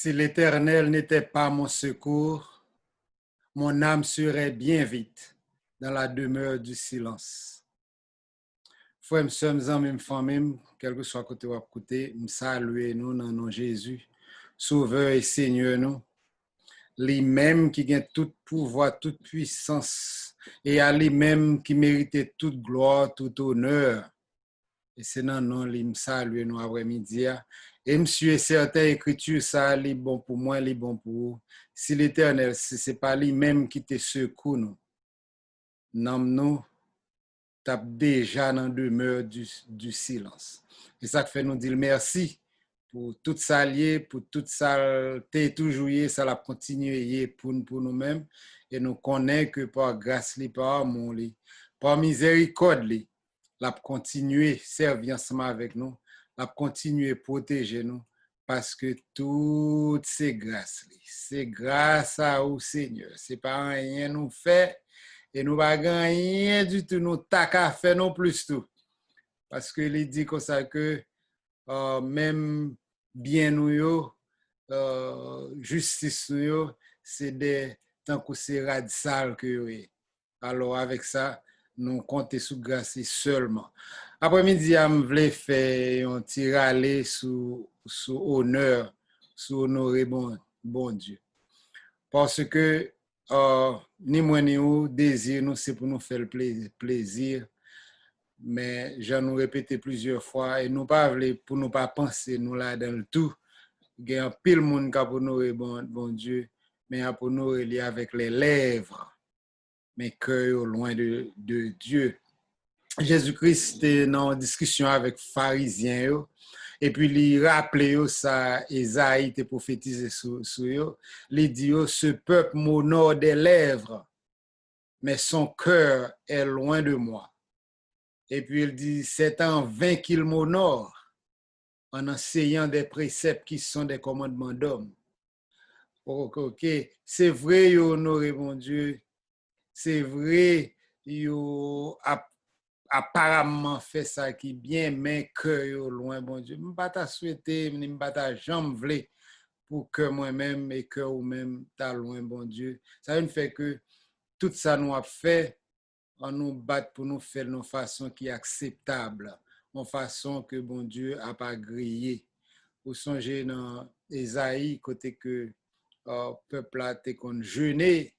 Si l'Éternel n'était pas mon secours, mon âme serait bien vite dans la demeure du silence. Frères et sœurs, amis, famille, quel que soit côté ou côté, me saluer nous dans nom Jésus, Sauveur et Seigneur nous, lui-même qui a tout pouvoir, toute puissance, et à lui-même qui méritait toute gloire, tout honneur. Et c'est dans nom lui me saluer nous après-midi. Et monsieur, certaines écritures, ça, est bon pour moi, est bon pour vous. Si l'Éternel, si ce n'est pas lui-même qui te secoue, nous tape déjà dans la demeure du silence. Et ça fait nous dire merci pour tout ça lié, pour tout ça, t'es toujours ça l'a continué pour nous-mêmes. Et nous connaissons que par grâce, par amour, par miséricorde, l'a continuer servir ensemble avec nous, l'a continuer protéger nous, parce que toutes ces grâces, c'est grâce à vous, Seigneur. C'est pas rien nous fait. Et nous ne rien du tout, nous t'as qu'à faire non plus tout. Parce que il dit comme ça que même bien nous, justice nous, c'est des tant que c'est radical que oui. Alors avec ça, nous comptons sur grâce seulement. Après-midi, je voulais faire un petit râler sous honneur, sous honorer bon Dieu. Parce que ni moi ni vous, désir, nous, c'est pour nous faire le plaisir. Mais j'en ai répété plusieurs fois et nous pas pour nous pas penser, nous là dans le tout. Il y a un pile monde qui a pour nous, bon Dieu, mais pour nous, il y a avec les lèvres, mais cœur loin de Dieu. Jésus-Christ était dans une discussion avec les pharisiens. Et puis, il rappelait ça, Esaïe était prophétisé sur eux. Il dit, ce peuple m'honore des lèvres, mais son cœur est loin de moi. Et puis, il dit, c'est en vain qu'il m'honore, en enseignant des préceptes qui sont des commandements d'hommes. Ok, c'est vrai, il honoré mon Dieu. C'est vrai, il apparemment fait ça qui bien, mais cœur loin, bon Dieu. Je ne vais pas souhaiter, je ne vais pas jamais pour que moi-même et que vous-même, t'as loin, bon Dieu. Ça ne fait que tout ça nous a fait, on nous bat pour nous faire de façon qui est acceptable, en façon que bon Dieu n'a pas grillé. Vous songez dans Esaïe, côté que le peuple a été jeûné,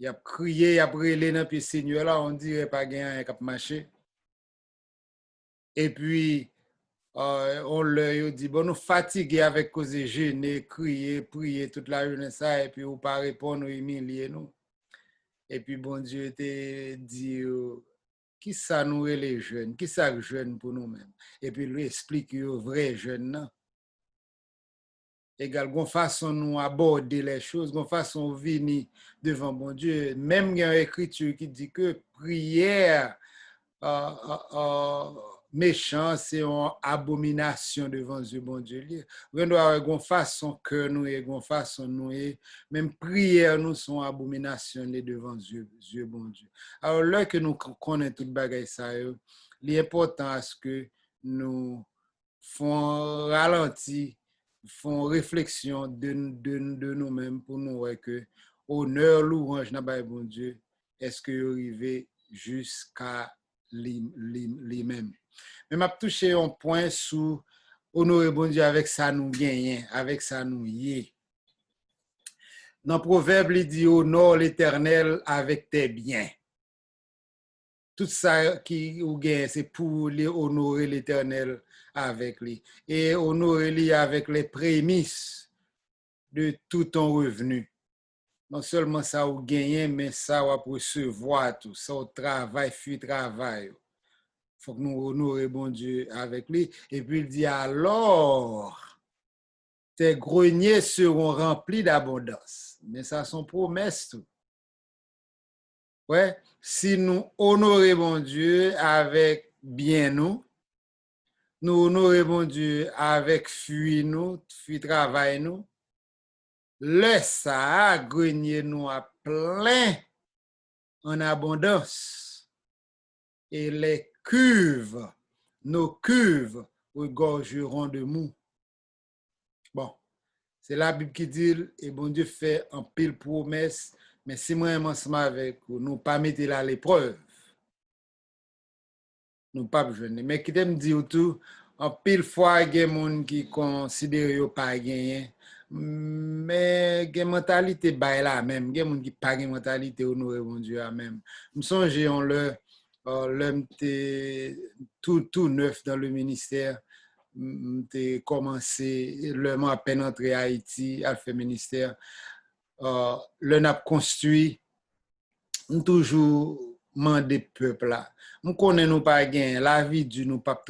il a crié, il a brûlé dans le Seigneur là, on dirait pas gagner un cap marché. Et puis, on leur dit, bon, nous fatigués avec cause de jeûner, crier, prier toute la journée, ça, et puis on pas répondre, nous humilier nous. Et puis, bon Dieu te dit, qui ça nous est les jeunes, qui ça jeune pour nous-mêmes. Et puis, lui explique aux vrais jeunes, égal, gon façon nous aborder les choses, gon façon venir devant bon Dieu. Même il y a une écriture qui dit que prière méchant, c'est une abomination devant Dieu, bon Dieu. On doit avoir une façon que nous et une façon nous et même prière nous sont abominations devant Dieu, bon Dieu. Alors là que nous connaissons toute bagaille ça, l'important est ce que nous font ralentir, font réflexion de nous-mêmes pour nous voir que honneur, louange, n'a pas bon Dieu, est-ce que arrivé jusqu'à lui-même. Mais m'a touché un point sous honorer bon Dieu avec ça nous gagnons, avec ça nous y. Dans le proverbe, il dit honore l'Éternel avec tes biens. Tout ça qui ou gagne, c'est pour honorer l'Éternel avec lui. Et honorer lui avec les prémices de tout ton revenu. Non seulement ça ou gagner, mais ça va recevoir tout. Ça au travail, fuit travail. Faut que nous honorions bon Dieu avec lui. Et puis il dit alors, tes greniers seront remplis d'abondance. Mais ça sont promesses tout. Ouais, si nous honorons bon Dieu avec bien nous honorons bon Dieu avec fuit nous, fuit travail nous, le ça grenier nous a plein en abondance. Et les cuves, nos cuves regorgeront de mou. Bon, C'est la Bible qui dit, et bon Dieu fait un pile promesse, mais si moi ensemble avec vous, nous pas mettre là l'épreuve, nous pas besoin. Mais qui t'aime dire tout, en pile fois, il y a des gens qui considèrent pas gagner, mais il y a une mentalité la même, il y a des gens qui pas une mentalité honorer bon Dieu à même. Je me songe on l'homme tout neuf dans le ministère. J'ai commencé, le mois à peine entré à Haïti, à faire ministère. Le n'a construit, toujours mandé peuple là. Nous connaissons nous pas gain, la vie du nous pas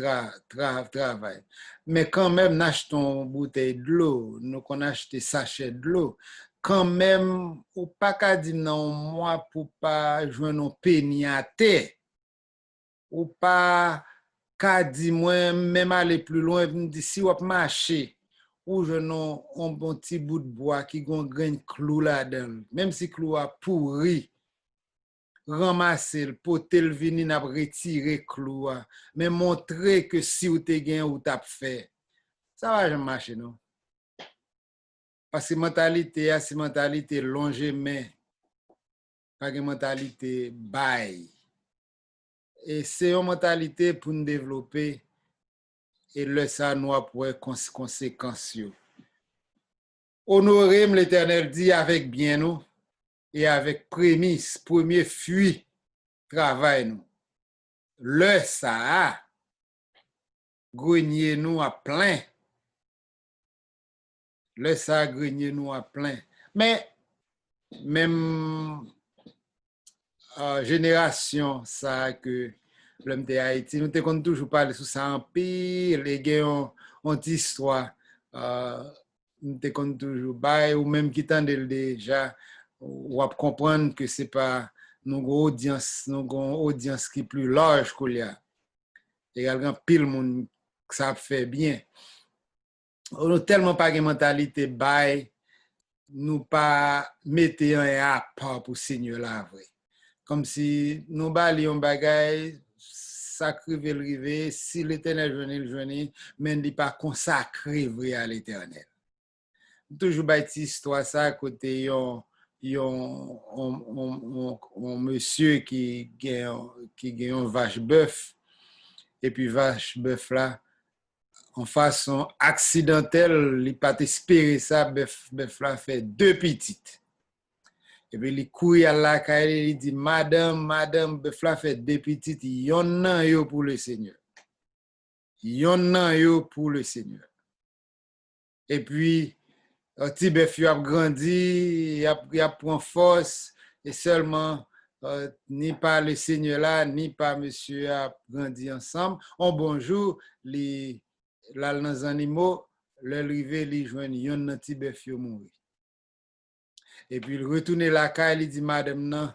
travail. Mais quand même, nous achetons une bouteille de l'eau, nous qu'on acheté sachet de l'eau. Quand même, ou pas qu'à dire non, moi, pour pas joindre nos pénis à terre, ou pas qu'à dire moi, même aller plus loin, me dire si on marcher, ou je n'ai un bon petit bout de bois qui a un grain de clou là-dedans, même si clou a pourri, ramasser le poter le vini n'a retirer clou, mais montrer que si ou te gain ou t'as fait, ça va jamais marcher non. Parce que mentalité, c'est mentalité longe mais pas une mentalité bail. Et c'est une mentalité pour nous développer et le ça nous pour conséquences. Honorer l'Éternel dit avec bien nous et avec prémisse, premier fuit travail nous. Le ça grenier nous à plein. Le ça grenier nous à plein. Mais même génération ça que l'homme de Haïti, nous te toujours parler sur ça en pile, les gars ont histoire. Nous te toujours bail ou même qui tendent déjà ou à comprendre que c'est pas nos audience qui est plus large qu'il y a. Il y a pile monde que ça fait bien. On n'a tellement pas de mentalité bail, nous pas mettre un à part pour Seigneur la vrai. Comme si nous balions bagay sacré le rivé, si l'Éternel venait le journée, mais il pas consacré vrai à l'Éternel. Toujours bâti histoire ça côté un monsieur qui gagne un vache bœuf et puis vache bœuf là en façon accidentelle, il pas espéré ça bœuf là fait deux petites. Et puis il couille à la caille, il dit madame bœuf là fait deux petites, yon nan yo pour le Seigneur. Yon nan yo pour le Seigneur. Et puis petit bœuf a grandi, il a pris force et seulement ni par le Seigneur là, ni par monsieur a grandi ensemble. On bonjour les là dans les animaux, le rivé li joine yon nan petit bœuf yo mouri. Et puis il retourne la caille, il dit madame nan,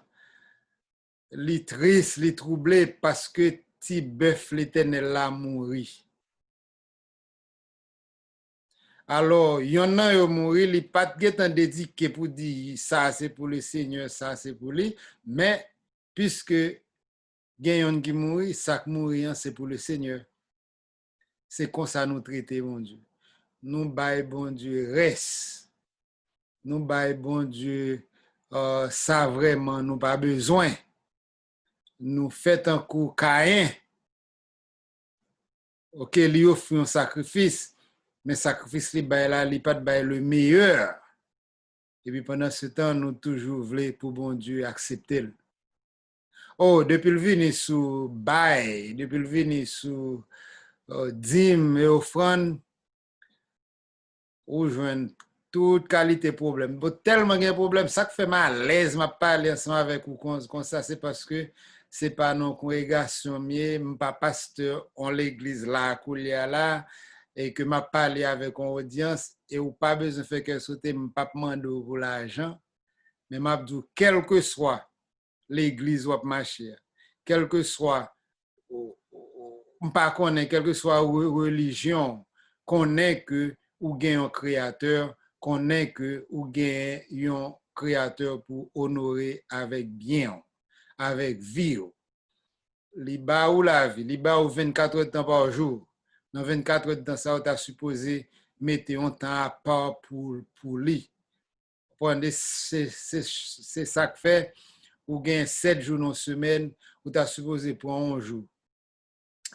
li triste, li troublé parce que petit bœuf l'Éternel là mouri. Alors, il y en a qui mouru, il n'y a pas de dédié pour dire ça c'est pour le Seigneur, ça c'est pour lui, mais puisque il y a qui mouru, ça qui mouru c'est pour le Seigneur. C'est comme ça nous traiter, bon Dieu. Nous bail bon Dieu reste. Nous bail bon Dieu ça vraiment nous pas besoin. Nous fait un coup Caïn. OK, lui offre un sacrifice. Mais sacrifice li bay là, li pas bay le meilleur. Et puis pendant ce temps, nous toujours voulons pour bon Dieu accepter. Oh, depuis le vini sous bail, depuis le vini sous dîme et offrande, ou joindre toute qualité de problème. Bon, tellement de problème, ça fait mal à l'aise, m'a parler ensemble avec vous comme ça, c'est parce que c'est pas nos congrégations, mais pas pasteur en l'église là, coulia là, et que m'a parlé avec une audience, et ou pas besoin de faire quelque chose, m'a demandé pour l'argent, mais m'a dit, quel que soit l'église ou marché, quel que soit, pas connaît, quelle que soit religion, connaît que ou gagne un créateur, connaît que ou gagne un créateur pour honorer avec bien, avec vie. Li ba ou la vie, li ba ou 24 heures de temps par jour. Dans 24 heures de temps, ça, tu as supposé mettez un temps à part pour lui. C'est ça que fait, ou gain 7 jours dans semaine, ou tu as supposé pour un jour,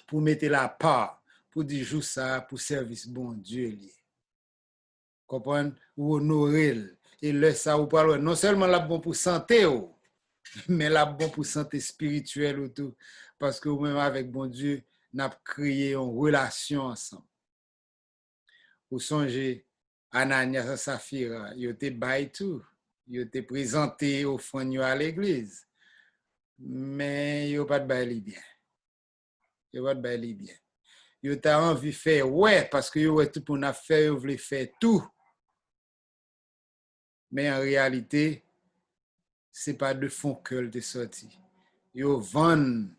pour mettre la part, pour dire jour ça, pour service bon Dieu. Comprenez? Ou honorer. Et là, ça, ou parle, non seulement la bon pour santé, mais la bon pour santé spirituelle ou tout. Parce que même avec bon Dieu, nous avons créé une relation ensemble. Vous songez, Ananias et Saphira, ils étaient bail tout. Ils étaient présentés au fond à l'église. Mais ils n'ont pas de bail bien. Ils n'ont pas de bail bien. Ils ont envie de faire, ouais, parce que ils ont tout pour nous faire, ils voulaient faire tout. Mais en réalité, ce n'est pas de fond que de sorti. Ils vendent,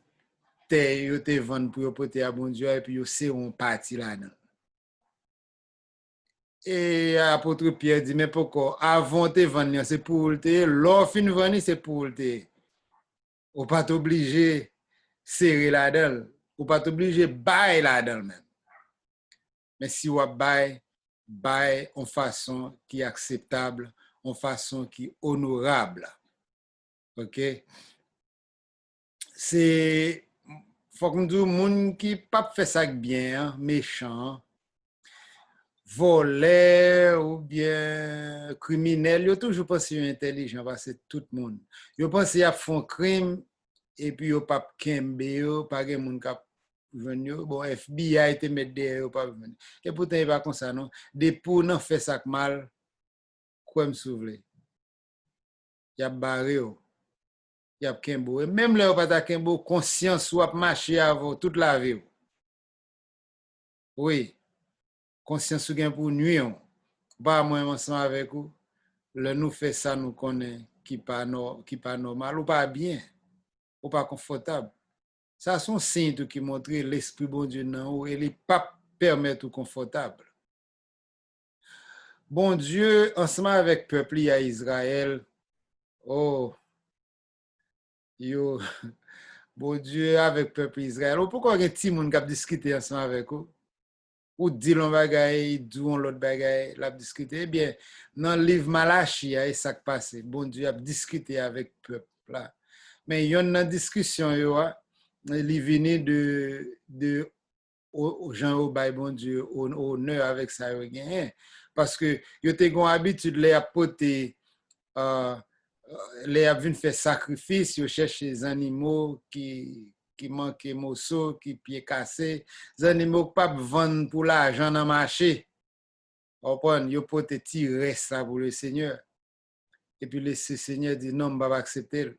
ils vendent pour porter à bon Dieu et puis ils seront partis là-dedans. Et l'apôtre Pierre dit, mais pourquoi? Avant de vendre, c'est pour le l'offre de vendre, c'est pour le ou pas t'obliger de serrer là-dedans, ou pas t'obliger de bailler là-dedans même. Mais si vous baillez en façon qui est acceptable, en façon qui est honorable. OK? C'est, faut qu'on dise, moun qui pas fait ça bien, méchant, voleur ou bien criminel, yo toujours pensé intelligent parce que tout le monde. Yo pensé à font crime et puis yo pas kembe yo, pas gen moun k'ap jwenn yo. Bon, FBI te met derrière yo pas venir. Et pourtant il pas comme ça non. Des pour nan fait ça mal, quoi me souvle. Y a barré yo. Y a kembo. Et même là pas ta kembo conscience ou a marcher avant toute la vie. Oui. Conscience ou gen pour nuire. Pas moi ensemble avec vous. Le nous fait ça nous connaît qui pas normal ou pas bien ou pas confortable. Ça sont signes qui montrent l'esprit bon Dieu non ou et il pas permettre ou confortable. Bon Dieu ensemble avec peuple à Israël. Oh yo bon Dieu avec peuple Israël. Pourquoi gen ti moun k'ap discuter ensemble avec vous? Ou dit l'on bagaille, d'où l'autre bagaille, l'a discuter. Eh bien, dans le livre Malachi, il y a ça qui passe. Bon Dieu a discuté avec le peuple là. Mais il y a une discussion, il vient de aux gens au bail bon Dieu, honneur avec ça, parce que il y a une habitude de apporter, les avines faire sacrifice, ils cherchent les animaux qui manquent morceaux, qui pieds cassés, les animaux pas vendre pour l'argent dans le marché. Ils portent tirer ça pour le Seigneur. Et puis le Seigneur dit non, je ne vais pas accepter.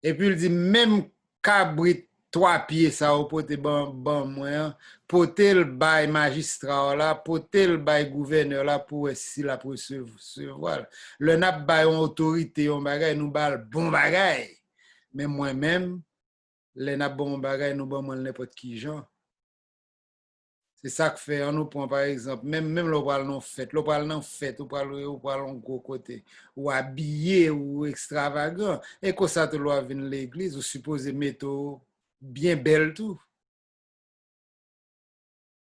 Et puis il dit même cabrit 3 pieds ça au porter bon moyen, porter le bail magistrat là, porter le bail gouverneur là pour si la recevoir. Le n'a bail en autorité on bagay nous bal bon bagay. Mais moi-même les n'a bon bagay nous bon n'importe qui gens. C'est ça que fait on nous prend par exemple même le parle non fête, le parle non fête, ou parle en gros côté ou habillé ou extravagant et que ça te doit venir l'église ou supposé mettre bien belle tout.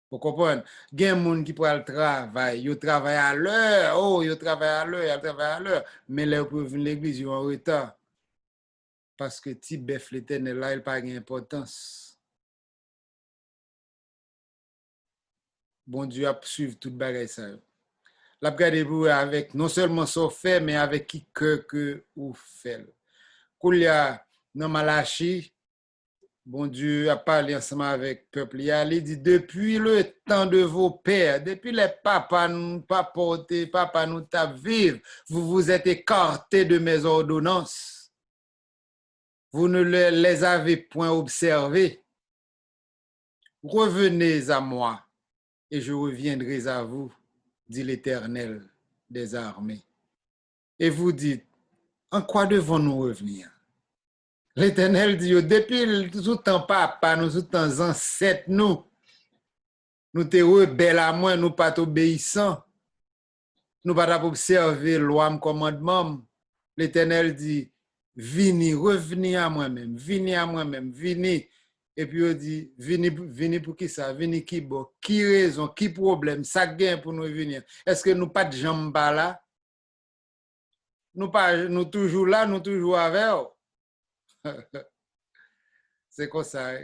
Vous comprenez? Il y a des gens qui prennent le travail, ils travaillent à l'heure, ils travaillent à l'heure, mais là, pour venir l'église, ils sont en retard. Parce que petit bœuf l'éternel là, il n'a pas d'importance. Bon Dieu a suivi toute bagaille ça. La regardez vous avec non seulement son fait, mais avec qui que vous fait. Quand il y a dans Malachi, bon Dieu a parlé ensemble avec le peuple. Il a dit, depuis le temps de vos pères, depuis les papas nous vivre, vous vous êtes écartés de mes ordonnances. Vous ne les avez point observées. Revenez à moi et je reviendrai à vous, dit l'Éternel des armées. Et vous dites, en quoi devons-nous revenir? L'Éternel dit, depuis tout temps papa, nous tout temps ancêtres, nous te rebelles à moi, nous pas obéissants, nous pas observer loi, commandement. L'Éternel dit, vini, revenez à moi-même, vini à moi-même, vini. Et puis, il dit, venez pour qui ça? Venez qui bon? Qui raison? Qui problème? Ça gagne pour nous venir. Est-ce que nous pas de jambes là? Nous toujours là, nous toujours avec eux. C'est comme ça.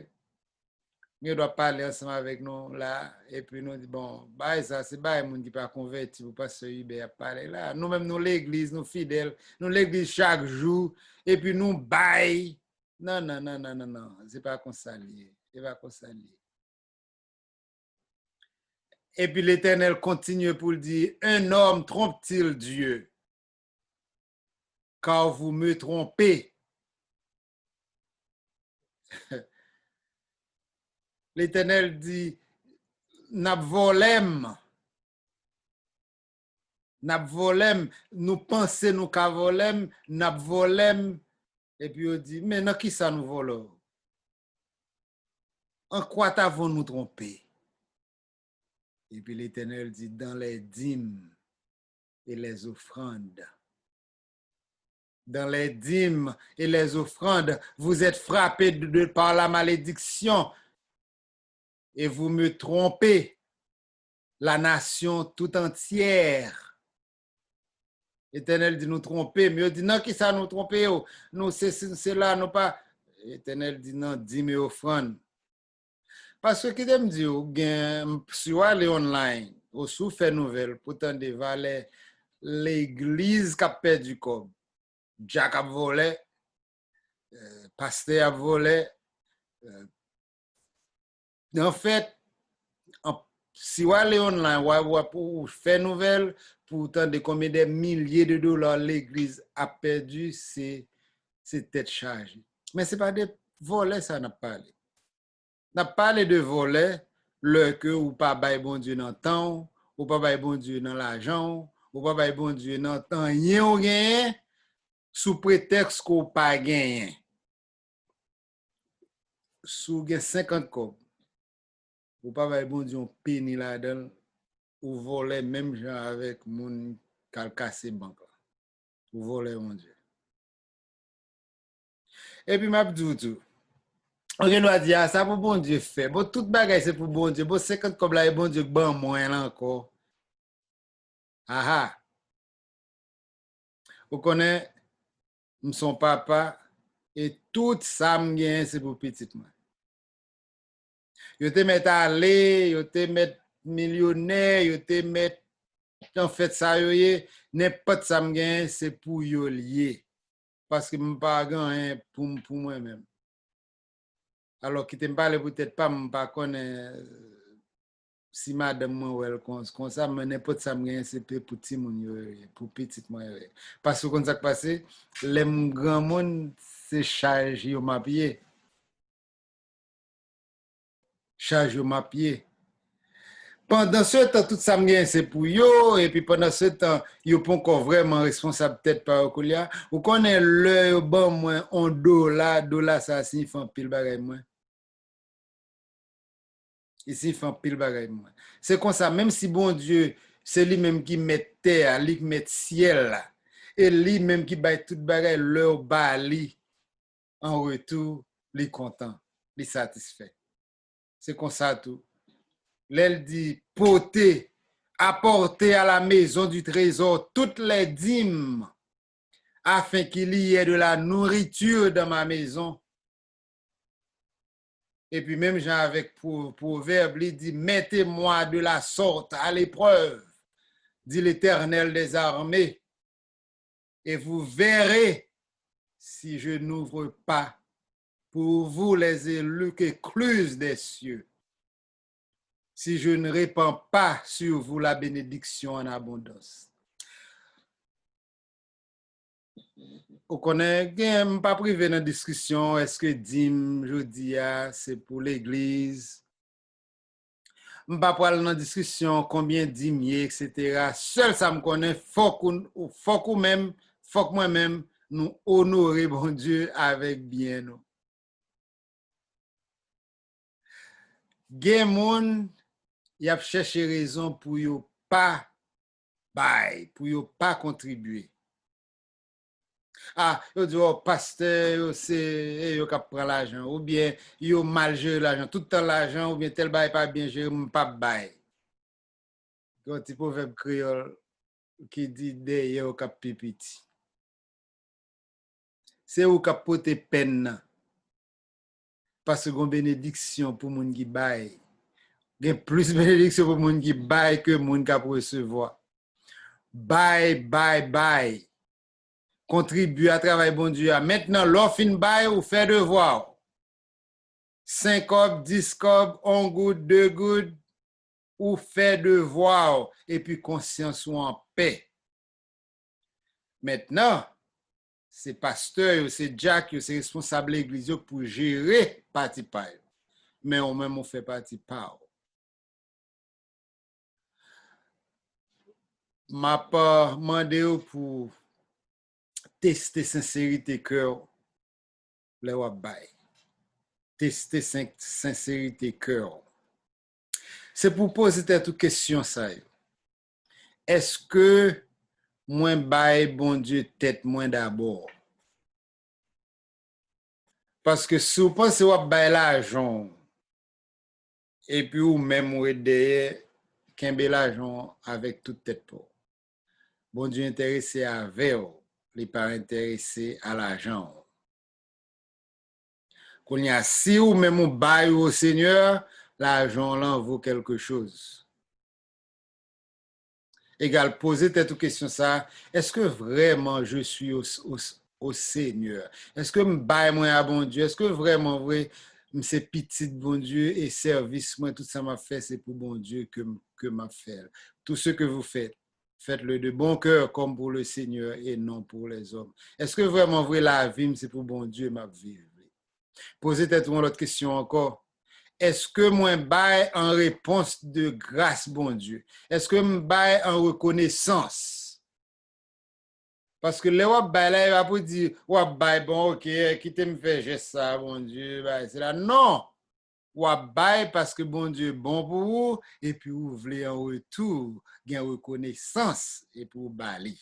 Nous doit parler ensemble avec nous là. Et puis nous dit, bon, bah, ça, c'est bah, les gens qui ne sont pas convertis, ou pas ce Hubert parler là. Nous-mêmes, nous l'église, nous fidèles, nous l'église chaque jour. Et puis nous bail. Non, non, non, non, non, non. C'est pas comme ça lié. C'est pas comme ça lié. Et puis l'Éternel continue pour dire, un homme trompe-t-il Dieu? Car vous me trompez. L'Éternel dit, n'a volem, nous pensons nous qu'à volem, n'a volem, et puis on dit, mais non, qui ça nous vole? En quoi t'avons nous trompé? Et puis l'Éternel dit, dans les dîmes et les offrandes. Dans les dîmes et les offrandes, vous êtes frappés par la malédiction et vous me trompez, la nation tout entière. L'Éternel dit nous tromper, mais il dit non, qui ça nous tromper? Nous, c'est là, nous pas. L'Éternel dit non, dîmes et offrandes. Parce que qui me dit, si vous allez online, ou sous fait nouvelle, pourtant des valets, l'église qui a perdu comme, Jack a volé, pasteur a volé. En fait, si vous allez online, vous faire nouvelle, pourtant de combien de milliers de dollars l'église a perdu, c'est tête chargée. Mais ce n'est pas des volets, ça n'a pas parlé. N'a parlé de volets, le que ou pas bail bon Dieu dans le temps, ou pas bail bon Dieu dans l'argent, ou pas bail bon Dieu dans le temps, rien ou rien, sous prétexte qu'on pas gagné. Sous 50 cop, ou pas bail bon Dieu on péni là-dedans, ou voler même gens avec mon qui a cassé banque. Ou voler mon Dieu. Et puis m'a dit tout. On doit dire ça pour bon Dieu fait. Bon toute bagaille c'est pour bon Dieu. Bon 50 comme là bon Dieu ban moins là encore. Aha. Vous connaissez son papa et tout ça me c'est pour petit moi. Yo te met aller, yo te met millionnaire, yo te met en fait ça yo n'importe ça me c'est pour yo lié parce que me pas gain pour moi-même. Alors qui te parle peut-être pas me pas connaît si madame moi elle comme ça mais n'importe ça me c'est pour petit moun pour petit moi parce que comme ça passé les grand monde c'est charge yo m'a pied charge yo m'a pied. Pendant ce temps, tout ça me c'est pour yo, et puis pendant ce temps, yo pas encore vraiment responsable peut-être par Okolia. Ou connaît le bon moins on dollar ça signifie un pile bagay moins. Ici fait un pile bagay moins. C'est comme ça même si bon Dieu, c'est lui même qui met terre, lui qui met ciel là. Et lui même qui baille tout bagay leur bali en retour, lui content, lui satisfait. C'est comme ça tout. L'elle dit, porter, apporter à la maison du trésor toutes les dîmes, afin qu'il y ait de la nourriture dans ma maison. Et puis même Jean avec proverbe, il dit, mettez-moi de la sorte à l'épreuve, dit l'Éternel des armées, et vous verrez si je n'ouvre pas pour vous les écluses des cieux. Si je ne répands pas sur vous la bénédiction en abondance. Vous connaissez, je ne pas privé dans la discussion, est-ce que dîme, je dis, c'est pour l'église. Je ne pas parler dans la discussion, combien dîme, etc. Seul ça me connaît, faut que moi-même, nous honorer bon Dieu avec bien nous. Gen moun, y a cherché raison pour yo pas bail, pour yo pas contribuer. Ah, yo di, oh, pasteur, yo c'est yo k'ap pran l'argent, ou bien yo mal géré l'argent, tout le temps l'argent, ou bien tel bail pas bien géré, m'pas bail. Un petit proverbe créole qui dit derrière au k'ap pipiti. C'est ou k'ap pote peine nan, parce que bénédiction pour moun qui bail. Gen plus bénédiction pour moun qui bail que moun k'ap recevoir. Bail. Contribuer à travail bon Dieu. Maintenant, l'offre in bail ou fait devoir. 5 cob, 10 cob, 1 good, 2 good, ou fait devoir. Et puis conscience ou en paix. Maintenant, c'est pasteur, c'est Jack, c'est responsable de l'église pour gérer parti pa. Mais on même on fait partie pa. M'a pas demandé pour tester sincérité cœur le wap bay. Tester sincérité cœur. C'est pour poser toute question ça. Est-ce que moi bay bon Dieu tête moins d'abord? Parce que si vous pensez wap bay l'argent et puis ou même ou derrière kembe l'argent avec toute tête pour. Bon Dieu intéressé à verre, il pas intéressé à l'argent. Quand il y a si ou même ou bail au Seigneur, l'argent là vaut quelque chose. Égal, posez cette question ça, est-ce que vraiment je suis au Seigneur? Est-ce que je baille moi à bon Dieu? Est-ce que vraiment vrai c'est petit bon Dieu et service moi tout ça m'a fait c'est pour bon Dieu que m'a fait. Tout ce que vous faites, faites-le de bon cœur comme pour le Seigneur et non pour les hommes. Est-ce que vraiment vrai la vie c'est pour bon Dieu m'a vivre? Posez peut-être une autre question encore. Est-ce que moi baille en réponse de grâce, bon Dieu? Est-ce que je baille en reconnaissance? Parce que les wap baille là, il va pour dire, wap baille, bon, ok, quittez me faire geste ça, bon Dieu, c'est là. Non! Wap baille parce que bon Dieu bon pour vous, et puis vous voulez en retour, gain reconnaissance, et pour bailler.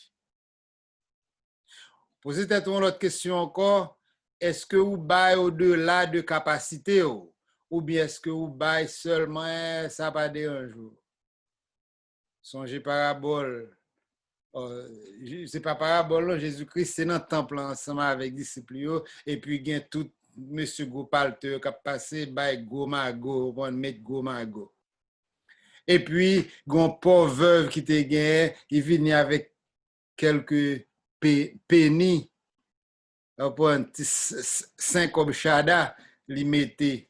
Posez peut-être une autre question encore. Est-ce que vous baille au-delà de capacité? Ou bien est-ce que vous baillez seulement, ça pas dérange? Songez parabole. C'est pas parabole, non, Jésus-Christ, c'est dans le temple ensemble avec les disciples, et puis il y a tout monsieur Gopalte qui a passé, bail gomago, on mettre gomago. Et puis, il y a une pauvre veuve qui était gagné, il venait avec quelques pennies, pour un petit 5 obchada, il mettait.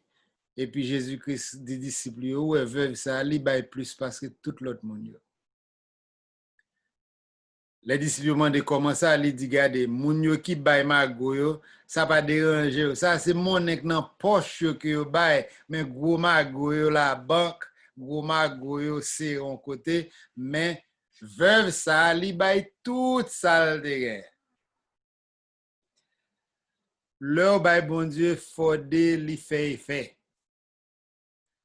Et puis Jésus-Christ dit disciples, ouais, veuve, ça, il bail plus parce que tout l'autre monde. Les disciples demandent comment ça, ils disent, regardez, moun yo qui bail mago yo, ça pas déranger. Ça, c'est monnaie dans poche que yo bail, mais gros mago yo la banque, gros mago yo c'est en côté, mais veuve ça, li bail tout ça de guerre. Leur bail bon Dieu, fode li fait effet.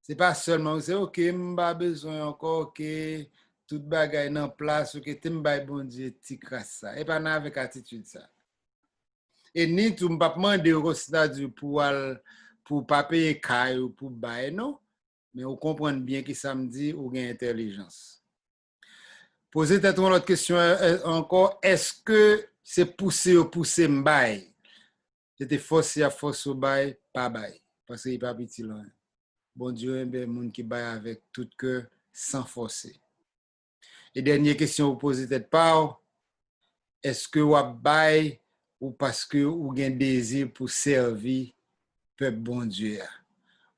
C'est pas seulement, c'est ok, m'ba besoin encore, ok, tout bagay nan place, ok, te m'bay bon Dieu, ti kras ça. Et pas avec attitude ça. Et ni tout m'pa demande au c'est-à-dire pour pas payer caille ou pour bail, non. Mais on comprend bien que ça me dit ou gain intelligence. Posez peut-être une autre question encore. Est-ce que c'est pousser m'bay? C'était forcé à force au bail, pas bail. Parce qu'il pas petit loin. Bon Dieu aime bien moun qui bail avec tout cœur sans forcer. Et dernière question vous posez peut-être pas, est-ce que vous bail ou parce que vous avez un désir pour servir peuple bon Dieu?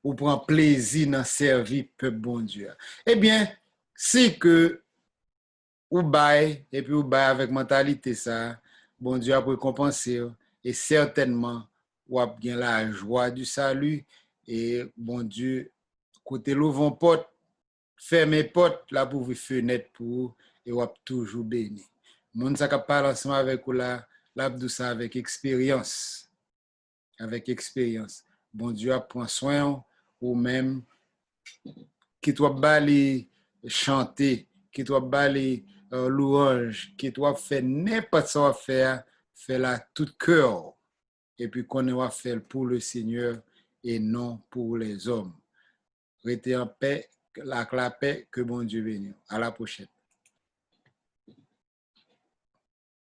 Ou prend plaisir dans servir peuple bon Dieu? Eh bien, si que vous bail et puis vous bail avec mentalité ça, bon Dieu a récompenser et certainement vous avez la joie du salut et bon Dieu côté l'ouvre porte fermer porte là pour vous fenêtre pour et vous toujours béni. Moun sa ka parle ensemble avec vous là, l'abdou ça avec expérience. Avec expérience. Bon Dieu a prend soin ou même qui toi bali chanter, qui toi bali louange, qui toi faire n'importe quoi faire, fais-la tout cœur. Et puis qu'on va faire pour le Seigneur et non pour les hommes. Restez en paix, la paix, que bon Dieu bénisse. À la prochaine.